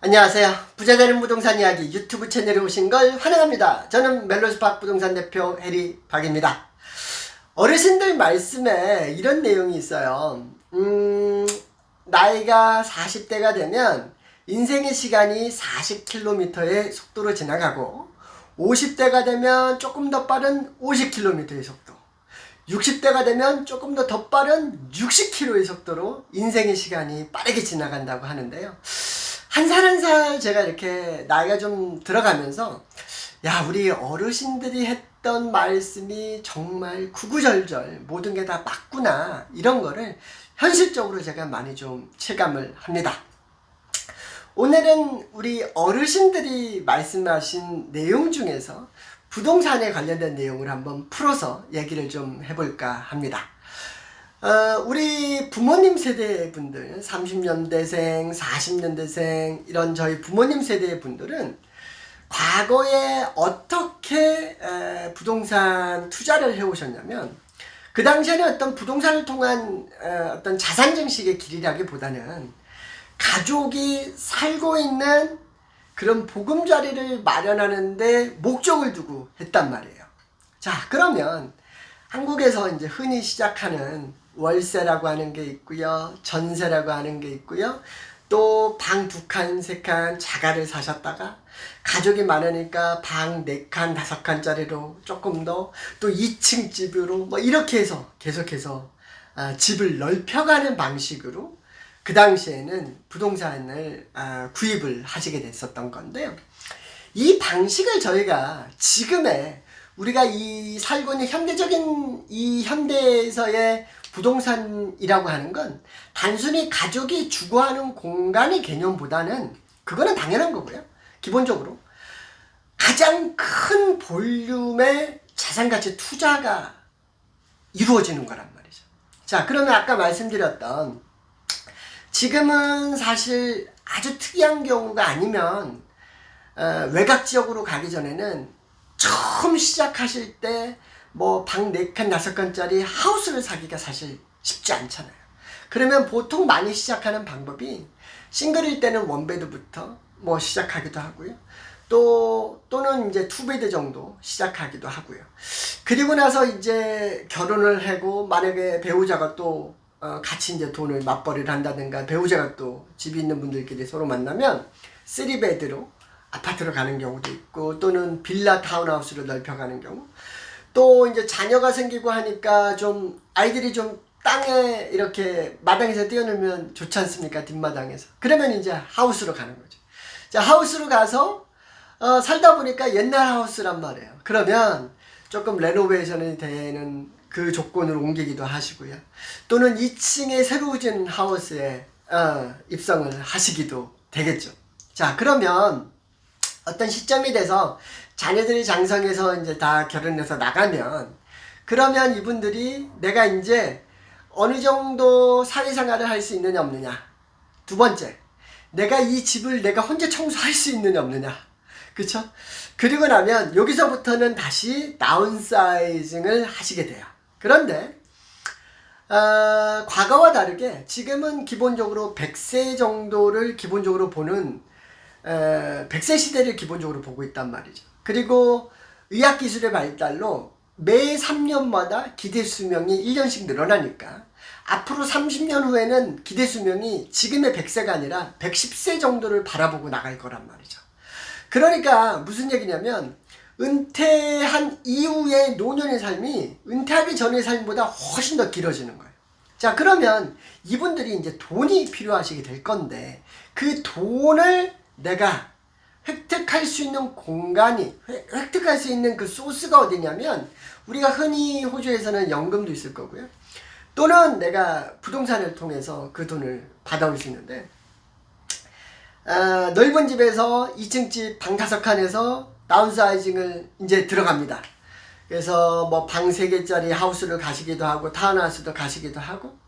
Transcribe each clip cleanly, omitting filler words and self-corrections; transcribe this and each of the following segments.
안녕하세요. 부자되는 부동산 이야기 유튜브 채널에 오신 걸 환영합니다. 저는 멜로스박 부동산 대표 해리 박입니다. 어르신들 말씀에 이런 내용이 있어요. 나이가 40대가 되면 인생의 시간이 40km의 속도로 지나가고 50대가 되면 조금 더 빠른 50km의 속도, 60대가 되면 조금 더 빠른 60km의 속도로 인생의 시간이 빠르게 지나간다고 하는데요. 한 살 한 살 제가 이렇게 나이가 좀 들어가면서 야, 우리 어르신들이 했던 말씀이 정말 구구절절 모든 게 다 맞구나, 이런 거를 현실적으로 제가 많이 좀 체감을 합니다. 오늘은 우리 어르신들이 말씀하신 내용 중에서 부동산에 관련된 내용을 한번 풀어서 얘기를 좀 해볼까 합니다. 우리 부모님 세대 분들, 30년대생, 40년대생, 이런 저희 부모님 세대의 분들은 과거에 어떻게 부동산 투자를 해오셨냐면, 그 당시에는 어떤 부동산을 통한 어떤 자산 증식의 길이라기보다는 가족이 살고 있는 그런 보금자리를 마련하는데 목적을 두고 했단 말이에요. 자, 그러면 한국에서 이제 흔히 시작하는 월세라고 하는 게 있고요, 전세라고 하는 게 있고요, 또 방 2칸, 3칸 자가를 사셨다가 가족이 많으니까 방 4칸, 5칸짜리로 조금 더, 또 2층 집으로 뭐 이렇게 해서 계속해서 집을 넓혀가는 방식으로 그 당시에는 부동산을 구입을 하시게 됐었던 건데요. 이 방식을 저희가 지금의 우리가 이 살고 있는 현대적인 이 현대에서의 부동산이라고 하는 건 단순히 가족이 주거하는 공간의 개념보다는, 그거는 당연한 거고요, 기본적으로 가장 큰 볼륨의 자산가치 투자가 이루어지는 거란 말이죠. 자, 그러면 아까 말씀드렸던, 지금은 사실 아주 특이한 경우가 아니면 외곽 지역으로 가기 전에는 처음 시작하실 때 뭐 방 4칸, 5칸짜리 하우스를 사기가 사실 쉽지 않잖아요. 그러면 보통 많이 시작하는 방법이 싱글일 때는 원베드부터 뭐 시작하기도 하고요. 또는 이제 투베드 정도 시작하기도 하고요. 그리고 나서 이제 결혼을 하고 만약에 배우자가 또 같이 이제 돈을 맞벌이를 한다든가, 배우자가 또 집이 있는 분들끼리 서로 만나면 3베드로 아파트로 가는 경우도 있고, 또는 빌라 타운하우스로 넓혀가는 경우, 또 이제 자녀가 생기고 하니까 좀 아이들이 좀 땅에 이렇게 마당에서 뛰어놀면 좋지 않습니까? 뒷마당에서. 그러면 이제 하우스로 가는 거죠. 자, 하우스로 가서 살다 보니까 옛날 하우스란 말이에요. 그러면 조금 레노베이션이 되는 그 조건으로 옮기기도 하시고요. 또는 2층에 새로 지은 하우스에 입성을 하시기도 되겠죠. 자, 그러면 어떤 시점이 돼서 자녀들이 장성해서 이제 다 결혼해서 나가면, 그러면 이분들이 내가 이제 어느 정도 사회생활을 할 수 있느냐 없느냐. 두 번째, 내가 이 집을 내가 혼자 청소할 수 있느냐 없느냐. 그쵸? 그리고 나면 여기서부터는 다시 다운사이징을 하시게 돼요. 그런데 과거와 다르게 지금은 기본적으로 100세 정도를 기본적으로 보는 100세 시대를 기본적으로 보고 있단 말이죠. 그리고 의학기술의 발달로 매 3년마다 기대수명이 1년씩 늘어나니까 앞으로 30년 후에는 기대수명이 지금의 100세가 아니라 110세 정도를 바라보고 나갈 거란 말이죠. 그러니까 무슨 얘기냐면, 은퇴한 이후의 노년의 삶이 은퇴하기 전의 삶보다 훨씬 더 길어지는 거예요. 자, 그러면 이분들이 이제 돈이 필요하시게 될 건데, 그 돈을 내가 획득할 수 있는 공간이, 획득할 수 있는 그 소스가 어디냐면, 우리가 흔히 호주에서는 연금도 있을 거고요, 또는 내가 부동산을 통해서 그 돈을 받아올 수 있는데, 넓은 집에서 2층 집 방 5칸에서 다운사이징을 이제 들어갑니다. 그래서 뭐 방 3개짜리 하우스를 가시기도 하고 타운하우스도 가시기도 하고,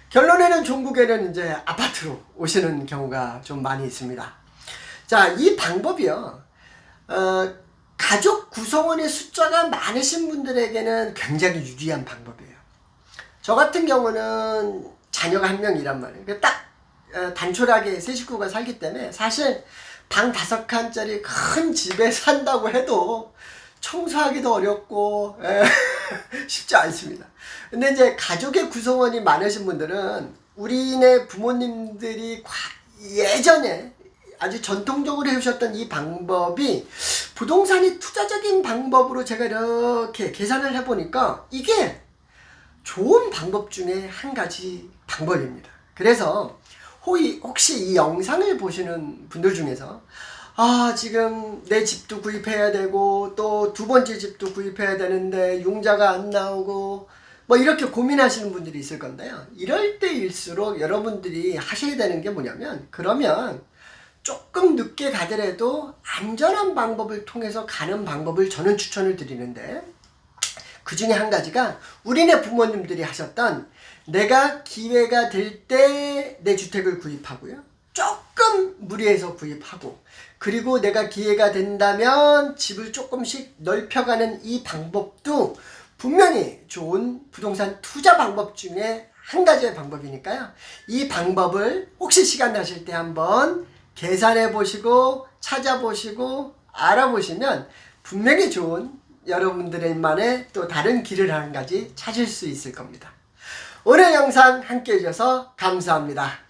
결론에는 종국에는 이제 아파트로 오시는 경우가 좀 많이 있습니다. 자, 이 방법이요, 가족 구성원의 숫자가 많으신 분들에게는 굉장히 유리한 방법이에요. 저 같은 경우는 자녀가 1명이란 말이에요. 딱 단촐하게 세 식구가 살기 때문에 사실 방 5칸짜리 큰 집에 산다고 해도 청소하기도 어렵고 쉽지 않습니다. 근데 이제 가족의 구성원이 많으신 분들은 우리네 부모님들이 예전에 아주 전통적으로 해오셨던 이 방법이 부동산이 투자적인 방법으로 제가 이렇게 계산을 해보니까 이게 좋은 방법 중에 한 가지 방법입니다. 그래서 혹시 이 영상을 보시는 분들 중에서 지금 내 집도 구입해야 되고 또 두 번째 집도 구입해야 되는데 융자가 안 나오고 뭐 이렇게 고민하시는 분들이 있을 건데요. 이럴 때일수록 여러분들이 하셔야 되는 게 뭐냐면, 그러면 조금 늦게 가더라도 안전한 방법을 통해서 가는 방법을 저는 추천을 드리는데, 그 중에 한 가지가 우리네 부모님들이 하셨던, 내가 기회가 될 때 내 주택을 구입하고요, 조금 무리해서 구입하고, 그리고 내가 기회가 된다면 집을 조금씩 넓혀가는 이 방법도 분명히 좋은 부동산 투자 방법 중에 한 가지의 방법이니까요. 이 방법을 혹시 시간 나실 때 한번 계산해 보시고 찾아보시고 알아보시면 분명히 좋은 여러분들만의 또 다른 길을 한 가지 찾을 수 있을 겁니다. 오늘 영상 함께 해주셔서 감사합니다.